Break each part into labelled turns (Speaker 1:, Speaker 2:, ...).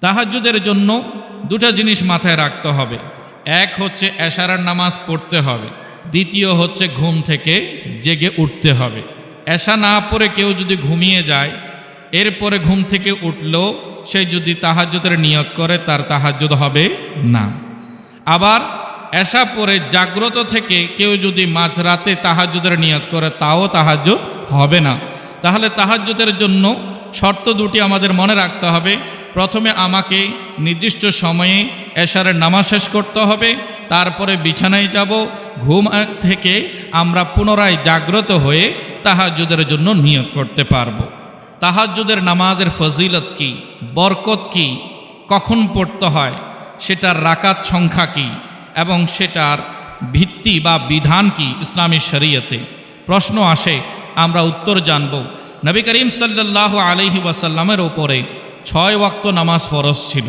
Speaker 1: তাহাজ্জুদের জন্য দুটা জিনিস মাথায় রাখতে হবে। এক হচ্ছে এশারার নামাজ পড়তে হবে, দ্বিতীয় হচ্ছে ঘুম থেকে জেগে উঠতে হবে। এশা না পড়ে কেউ যদি ঘুমিয়ে যায়, এরপরে ঘুম থেকে উঠলো, সে যদি তাহাজ্জুদের নিয়ত করে তার তাহাজ্জুদ হবে না। আবার এশা পড়ে জাগ্রত থেকে কেউ যদি মাঝরাতে তাহাজ্জুদের নিয়ত করে, তাও তাহাজ্জুদ হবে না। তাহলে তাহাজ্জুদের জন্য শর্ত দুটি আমাদের মনে রাখতে হবে। প্রথমে আমাকে নির্দিষ্ট সময়ে এশারের নামাজ শেষ করতে হবে, তারপরে বিছানায় যাব, ঘুম থেকে আমরা পুনরায় জাগ্রত হয়ে তাহাজ্জুদের জন্য নিয়ত করতে পারব। তাহাজ্জুদের নামাজের ফজিলত কি, বরকত কি, কখন পড়তে হয়, সেটার রাকাত সংখ্যা কি এবং সেটার ভিত্তি বা বিধান কি ইসলামী শরীয়তে, প্রশ্ন আসে, আমরা উত্তর জানব। নবী করিম সাল্লাল্লাহু আলাইহি ওয়াসাল্লামের ওপরে 6 ওয়াক্ত নামাজ ফরজ ছিল,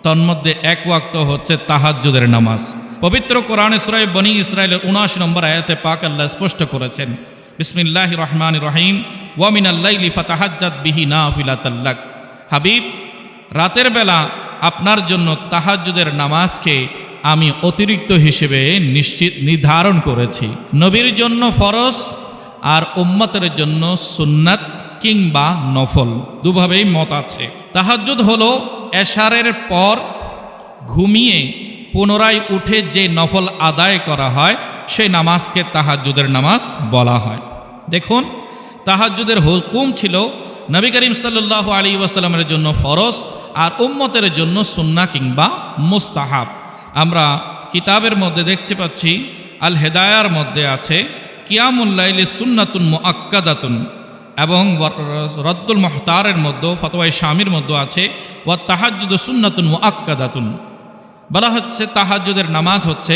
Speaker 1: তন্মধ্যে 1 ওয়াক্ত হচ্ছে তাহাজ্জুদের নামাজ। পবিত্র কোরআনে সূরা বনী ইসরাঈলের 79 নম্বর আয়াতে পাক আল্লাহ স্পষ্ট করেছেন, বিসমিল্লাহির রহমানির রহিম, ওয়া মিনাল লাইলি ফাতাহাজ্জাদ বিহি নাফিলাতাল লাক। হাবিব, রাতের বেলা আপনার জন্য তাহাজ্জুদের নামাজকে আমি অতিরিক্ত হিসেবে নির্ধারণ করেছি। নবীর জন্য ফরজ আর উম্মতের জন্য সুন্নাত কিংবা নফল, দুভাবেই মত আছে। তাহাজ্জুদ হলো এশারের পর ঘুমিয়ে পুনরায় উঠে যে নফল আদায় করা হয়, সেই নামাজকে তাহাজ্জুদের নামাজ বলা হয়। দেখুন, তাহাজ্জুদের হুকুম ছিল নবী করিম সাল্লাল্লাহু আলাইহি ওয়াসাল্লামের জন্য ফরজ আর উম্মতের জন্য সুন্নাহ কিংবা মুস্তাহাব। আমরা কিতাবের মধ্যে দেখতে পাচ্ছি, আল হেদায়ার মধ্যে আছে কিয়ামুল লাইলি সুন্নাতুন মুআক্কাদাতুন, এবং রদ্দুল মুহতারের মধ্যে ফতোয়া শামির মধ্যে আছে ওয়া তাহাজ্জুদু সুন্নাতুন মুআক্কাদাতুন। বলা হচ্ছে তাহাজ্জুদের নামাজ হচ্ছে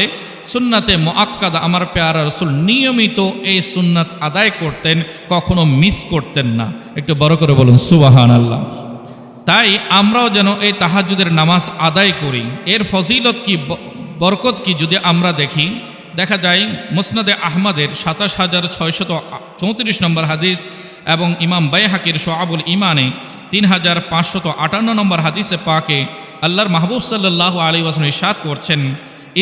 Speaker 1: সুন্নাতে মুআক্কাদা। আমার প্যারা রাসূল নিয়মিত এই সুন্নাত আদায় করতেন, কখনো মিস করতেন না। একটু বড় করে বলুন সুবহানাল্লাহ। তাই আমরাও যেন এই তাহাজ্জুদের নামাজ আদায় করি। এর ফজিলত কি, বরকত কি, যদি আমরা দেখি, দেখা যায় মুসনাদে আহমদের 27634 নম্বর হাদিস এবং ইমাম বাইহাকির শুআবুল ঈমানে 3558 নম্বর হাদিসে পাকে আল্লাহর মাহবুব সাল্লাল্লাহু আলাইহি ওয়াসাল্লাম ইরশাদ করছেন,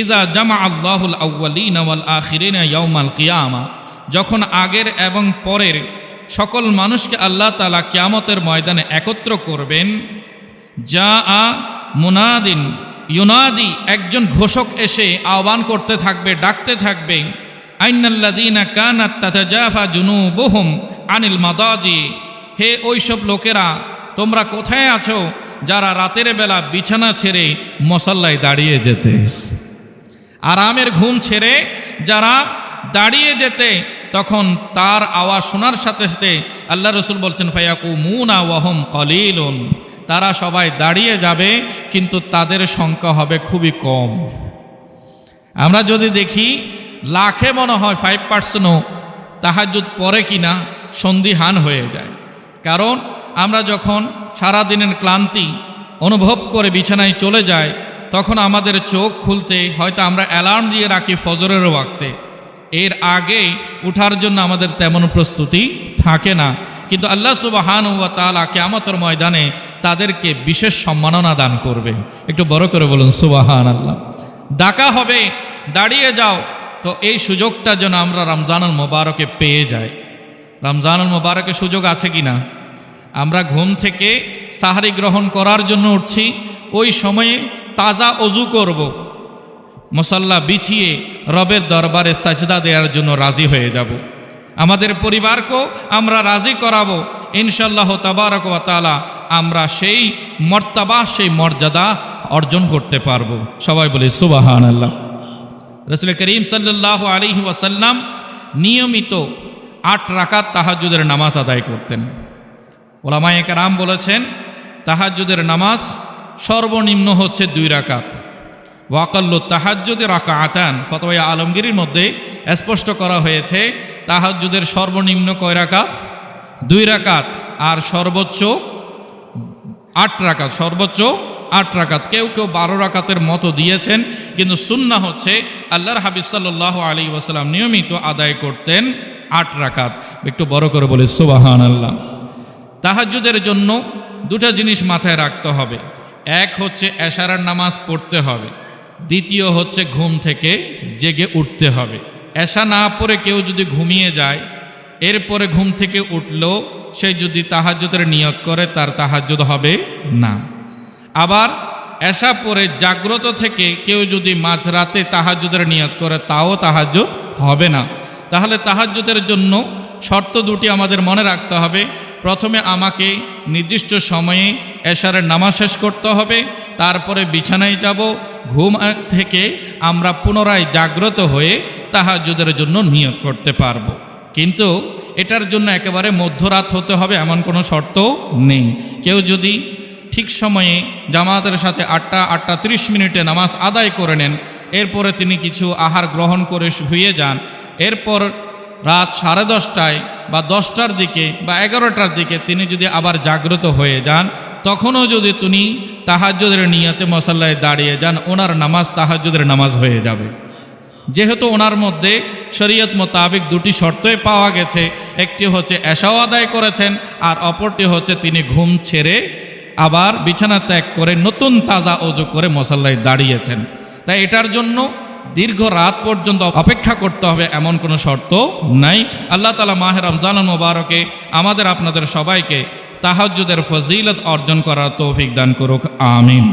Speaker 1: ইযা জামা আল্লাহুল আউয়ালিনা ওয়াল আখিরিনা ইয়াউমাল কিয়ামা, যখন আগের এবং পরের সকল মানুষকে আল্লাহ তাআলা কিয়ামতের ময়দানে একত্র করবেন, যা মুনাদিন ইউনাদি, একজন ঘোষক এসে আহ্বান করতে থাকবে, ডাকতে থাকবে, আইনাল্লাযীনা কানাত তাতাজাফা জুনুবুহুম আনিল মাদাজি, হে ওইসব লোকেরা, তোমরা কোথায় আছো যারা রাতের বেলা বিছানা ছেড়ে মুসাল্লায় দাঁড়িয়ে যেতে, আরামের ঘুম ছেড়ে যারা দাঁড়িয়ে যেতে, তখন তার আওয়াজ শোনার সাথে সাথে আল্লাহ রাসূল বলছেন, ফায়াকুমুনা ওয়া হুম কলিলুন, তারা সবাই দাঁড়িয়ে যাবে কিন্তু তাদের সংখ্যা হবে খুবই কম। আমরা যদি দেখি লাখে মনে হয় 5%ও তাহাজ্জুদ পড়ে কিনা সন্দিহান হয়ে যায়। কারণ আমরা যখন সারাদিনের ক্লান্তি অনুভব করে বিছানায় চলে যাই, তখন আমাদের চোখ খুলতে হয়তো আমরা অ্যালার্ম দিয়ে রাখি ফজরের ওয়াক্তে, এর আগে উঠার জন্য আমাদের তেমন প্রস্তুতি থাকে না। কিন্তু আল্লাহ সুবহানাহু ওয়া তাআলা কিয়ামতের ময়দানে তাদেরকে বিশেষ সম্মাননা দান করবে। একটু বড় করে বলুন সুবহানাল্লাহ। ডাকা হবে, দাঁড়িয়ে যাও। তো এই সুযোগটা যেন আমরা রমজানুল মুবারকে পেয়ে যাই। রমজানুল মুবারকে সুযোগ আছে কি না? আমরা ঘুম থেকে সাহরি গ্রহণ করার জন্য উঠছি, ওই সময়ে তাজা অজু করব, মুসাল্লা বিছিয়ে রবের দরবারে সাজদা দেওয়ার জন্য রাজি হয়ে যাব। আমাদের পরিবারকেও আমরা রাজি করাবো, ইনশাআল্লাহ তাবারক ওয়া তাআলা আমরা সেই মর্তবা, সেই মর্যাদা অর্জন করতে পারবো। সবাই বলি সুবহানাল্লাহ। রাসূল করিম সাল্লাল্লাহু আলাইহি ওয়াসাল্লাম নিয়মিত 8 রাকাত তাহাজ্জুদের নামাজ আদায় করতেন। উলামায়ে কেরাম বলেছেন, তাহাজ্জুদের নামাজ সর্বনিম্ন হচ্ছে 2 রাকাত। ওয়াকাল্লু তাহাজ্জুদি রাকাআতান, ফতোয়া আলমগীরের মধ্যে স্পষ্ট করা হয়েছে তাহাজ্জুদের সর্বনিম্ন কয় রাকাত? 2 রাকাত, আর সর্বোচ্চ 8 রাকাত, সর্বোচ্চ 8 রাকাত। কেউ কেউ 12 রাকাতের মতো দিয়েছেন, কিন্তু সুন্নাহ হচ্ছে আল্লাহর হাবিব সাল্লাল্লাহু আলাইহি ওয়াসাল্লাম নিয়মিত আদায় করতেন 8 রাকাত। একটু বড় করে বলি সুবহানাল্লাহ। তাহাজ্জুদের জন্য দুটা জিনিস মাথায় রাখতে হবে। এক হচ্ছে এশারার নামাজ পড়তে হবে, দ্বিতীয় হচ্ছে ঘুম থেকে জেগে উঠতে হবে। এশা না পড়ে কেউ যদি ঘুমিয়ে যায়, এরপরে ঘুম থেকে উঠলো, সে যদি তাহাজ্জুদের নিয়ত করে তার তাহাজ্জুদ হবে না। আবার এশা পরে জাগ্রত থেকে কেউ যদি মাঝরাতে তাহাজ্জুদের নিয়ত করে তাও তাহাজ্জুদ হবে না। তাহলে তাহাজ্জুদের জন্য শর্ত দুটি আমাদের মনে রাখতে হবে। প্রথমে আমাকে নির্দিষ্ট সময়ে এশারের নামাজ শেষ করতে হবে, তারপরে বিছানায় যাব, ঘুম থেকে আমরা পুনরায় জাগ্রত হয়ে তাহাজ্জুদের জন্য নিয়ত করতে পারবো। কিন্তু এটার জন্য একেবারে মধ্যরাত হতে হবে এমন কোনো শর্ত নেই। কেউ যদি ঠিক সময়ে জামাতের সাথে 8টা 30 নামাজ আদায় করে নেন, এরপরে তিনি কিছু আহার গ্রহণ করে শুয়ে যান, এরপর রাত 10:30টায় বা 10টার দিকে বা 11টার দিকে তিনি যদি আবার জাগ্রত হয়ে যান, তখনও যদি তিনি তাহাজ্জুদের নিয়তে মুসাল্লায় দাঁড়িয়ে যান, ওনার নামাজ তাহাজ্জুদের নামাজ হয়ে যাবে। যেহেতু ওনার মধ্যে শরীয়ত মোতাবেক দুটি শর্তই পাওয়া গেছে, একটি হচ্ছে এশাও আদায় করেছেন, আর অপরটি হচ্ছে তিনি ঘুম ছেড়ে আবার বিছানা ত্যাগ করে নতুন তাজা ওযু করে মুসাল্লায় দাঁড়িয়েছেন। তাই এটার জন্য দীর্ঘ রাত পর্যন্ত অপেক্ষা করতে হবে এমন কোনো শর্ত নাই। আল্লাহ তাআলা মাহে রমজান মুবারকে আমাদের আপনাদের সবাইকে তাহাজ্জুদের ফজিলত অর্জন করার তৌফিক দান করুক, আমিন।